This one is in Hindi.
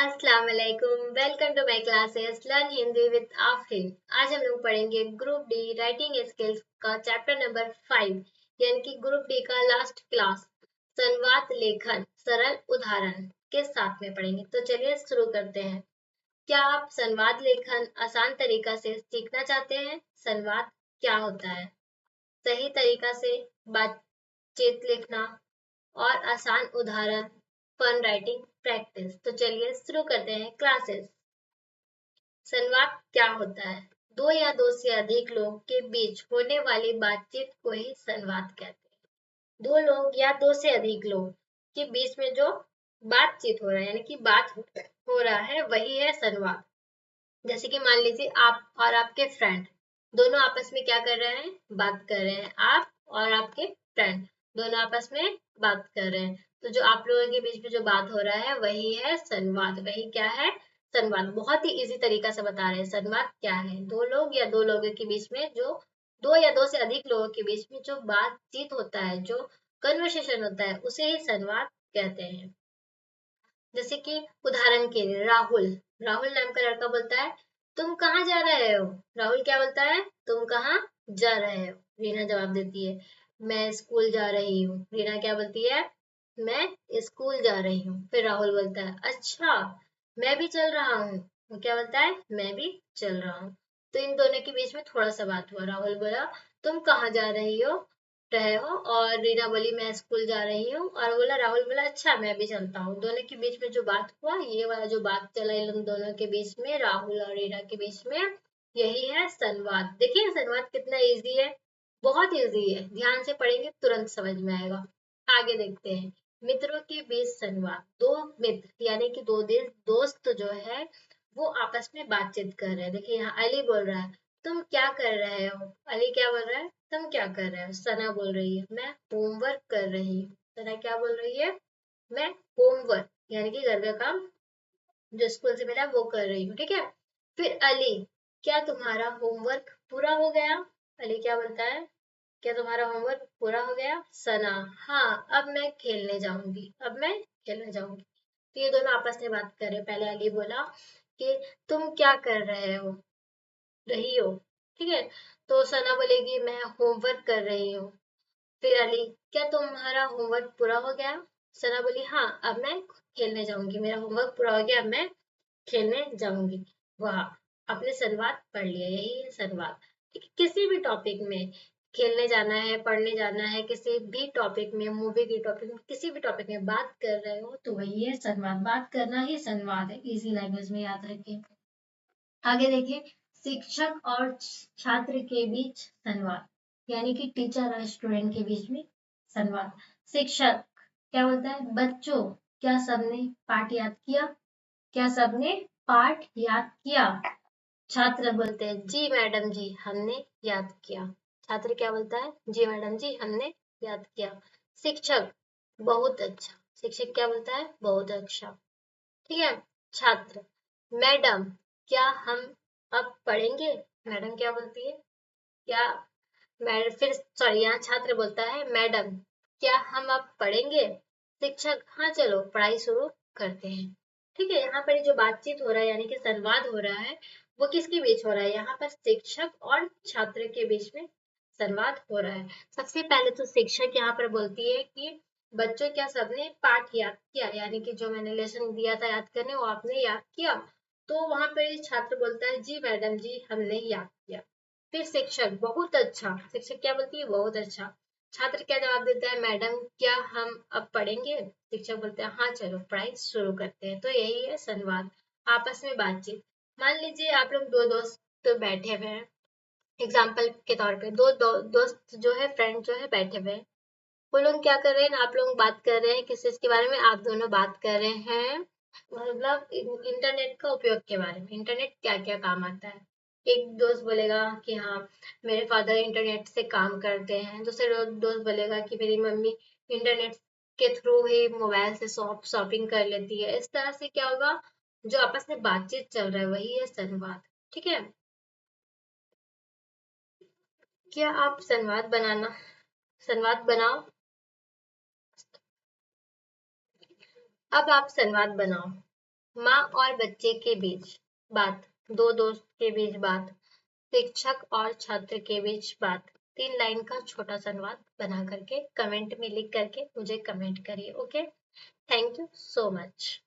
अस्सलाम वालेकुम, welcome to my classes learn Hindi with Aafreen. आज हम लोग पढ़ेंगे ग्रुप डी राइटिंग स्किल्स का चैप्टर नंबर 5 यानी कि ग्रुप डी का लास्ट क्लास संवाद लेखन सरल उदाहरण के साथ में पढ़ेंगे। तो चलिए शुरू करते हैं। क्या आप संवाद लेखन आसान तरीका से सीखना चाहते हैं? संवाद क्या होता है, सही तरीका से बातचीत लिखना और आसान उदाहरण, फन राइटिंग प्रैक्टिस। तो चलिए शुरू करते हैं क्लासेस। संवाद क्या होता है? दो या दो से अधिक लोग के बीच होने वाली बातचीत को ही संवाद कहते हैं। दो लोग या दो से अधिक लोग के बीच में जो बातचीत हो रहा है यानी कि बात हो रहा है वही है संवाद। जैसे कि मान लीजिए आप और आपके फ्रेंड दोनों आपस में क्या कर रहे हैं? बात कर रहे हैं। आप और आपके फ्रेंड दोनों आपस में बात कर रहे हैं। तो जो आप लोगों के बीच में जो बात हो रहा है वही है संवाद। वही क्या है? संवाद। बहुत ही इजी तरीका से बता रहे हैं संवाद क्या है। दो लोग या दो लोगों के बीच में जो दो या दो से अधिक लोगों के बीच में जो बातचीत होता है, जो कन्वर्सेशन होता है, उसे ही संवाद कहते हैं। जैसे कि उदाहरण के लिए राहुल नाम का लड़का बोलता है तुम कहाँ जा रहे हो? राहुल क्या बोलता है? तुम कहाँ जा रहे हो? रीना जवाब देती है मैं स्कूल जा रही हूँ। रीना क्या बोलती है? मैं स्कूल जा रही हूँ। फिर राहुल बोलता है अच्छा मैं भी चल रहा हूँ। वो क्या बोलता है? मैं भी चल रहा हूँ। तो इन दोनों के बीच में थोड़ा सा बात हुआ। राहुल बोला तुम कहाँ जा रहे हो? और रीना बोली मैं स्कूल जा रही हूँ। और राहुल बोला अच्छा मैं भी चलता हूँ। दोनों के बीच में जो बात हुआ, ये वाला जो बात चला इन दोनों के बीच में, राहुल और रीना के बीच में, यही है संवाद। देखिए संवाद कितना इजी है, बहुत इजी है। ध्यान से पढ़ेंगे तुरंत समझ में आएगा। आगे देखते हैं। मित्रों के बीच संवाद। दो मित्र यानी कि दो दोस्त जो है वो आपस में बातचीत कर रहे हैं। देखिए यहाँ अली बोल रहा है तुम क्या कर रहे हो? अली क्या बोल रहा है? तुम क्या कर रहे हो? सना बोल रही है मैं होमवर्क कर रही हूँ। सना क्या बोल रही है? मैं होमवर्क यानी कि घर का काम जो स्कूल से मिला वो कर रही हूँ। ठीक है। फिर अली क्या तुम्हारा होमवर्क पूरा हो गया? अली क्या बोलता है? क्या तुम्हारा होमवर्क पूरा हो गया? सना हाँ अब मैं खेलने जाऊंगी, अब मैं खेलने जाऊंगी। तो ये दोनों आपस में बात कर रहे। पहले अली बोला कि तुम क्या कर रही हो? ठीक है। तो सना बोलेगी मैं होमवर्क कर रही हूँ। फिर अली क्या तुम्हारा होमवर्क पूरा हो गया? सना बोली हाँ अब मैं खेलने जाऊंगी, मेरा होमवर्क पूरा हो गया, अब मैं खेलने जाऊंगी। वाह, आपने संवाद पढ़ लिया, यही है संवाद। ठीक है। किसी भी टॉपिक में खेलने जाना है, पढ़ने जाना है, किसी भी टॉपिक में, मूवी की टॉपिक में, किसी भी टॉपिक में बात कर रहे हो तो वही है संवाद। बात करना ही संवाद है। इजी लैंग्वेज में याद रखिए। आगे देखिए। शिक्षक और छात्र के बीच संवाद यानी कि टीचर और स्टूडेंट के बीच में संवाद। शिक्षक क्या बोलता है? बच्चों क्या सबने पाठ याद किया? क्या सबने पाठ याद किया? छात्र बोलते हैं जी मैडम जी हमने याद किया। छात्र क्या बोलता है? जी मैडम जी हमने याद किया। शिक्षक बहुत अच्छा। शिक्षक क्या बोलता है? बहुत अच्छा। ठीक है। छात्र मैडम क्या हम अब पढ़ेंगे? मैडम क्या बोलती है? क्या मैडम फिर सॉरी यहाँ छात्र बोलता है मैडम क्या हम अब पढ़ेंगे? शिक्षक हाँ चलो पढ़ाई शुरू करते हैं। ठीक है। यहाँ पर जो बातचीत हो रहा है यानी कि संवाद हो रहा है वो किसके बीच हो रहा है? यहाँ पर शिक्षक और छात्र के बीच में संवाद हो रहा है। सबसे पहले तो शिक्षक यहाँ पर बोलती है कि बच्चों क्या सबने पाठ याद किया? यानी कि जो मैंने लेसन दिया था याद करने वो आपने याद किया? तो वहां पर छात्र बोलता है जी मैडम जी हमने याद किया। फिर शिक्षक बहुत अच्छा। शिक्षक क्या बोलती है? बहुत अच्छा। छात्र क्या जवाब देता है? मैडम क्या हम अब पढ़ेंगे? शिक्षक बोलते हैं हाँ चलो पढ़ाई शुरू करते हैं। तो यही है संवाद, आपस में बातचीत। मान लीजिए आप लोग दो दोस्त तो बैठे हुए हैं, एग्जाम्पल के तौर पे दोस्त जो है, फ्रेंड जो है बैठे हुए हैं। वो लोग क्या कर रहे हैं? आप लोग बात कर रहे हैं किस चीज के बारे में? आप दोनों बात कर रहे हैं मतलब इंटरनेट का उपयोग के बारे में। इंटरनेट क्या क्या काम आता है। एक दोस्त बोलेगा कि हाँ मेरे फादर इंटरनेट से काम करते हैं। दूसरे दोस्त बोलेगा कि मेरी मम्मी इंटरनेट के थ्रू ही मोबाइल से शॉपिंग कर लेती है। इस तरह से क्या होगा? जो आपस में बातचीत चल रहा है वही है संवाद। ठीक है। क्या आप संवाद बनाओ। अब आप संवाद बनाओ। माँ और बच्चे के बीच बात, दो दोस्त के बीच बात, शिक्षक और छात्र के बीच बात। 3 लाइन का छोटा सा अनुवाद बना करके कमेंट में लिख करके मुझे कमेंट करिए। Okay, thank you so much.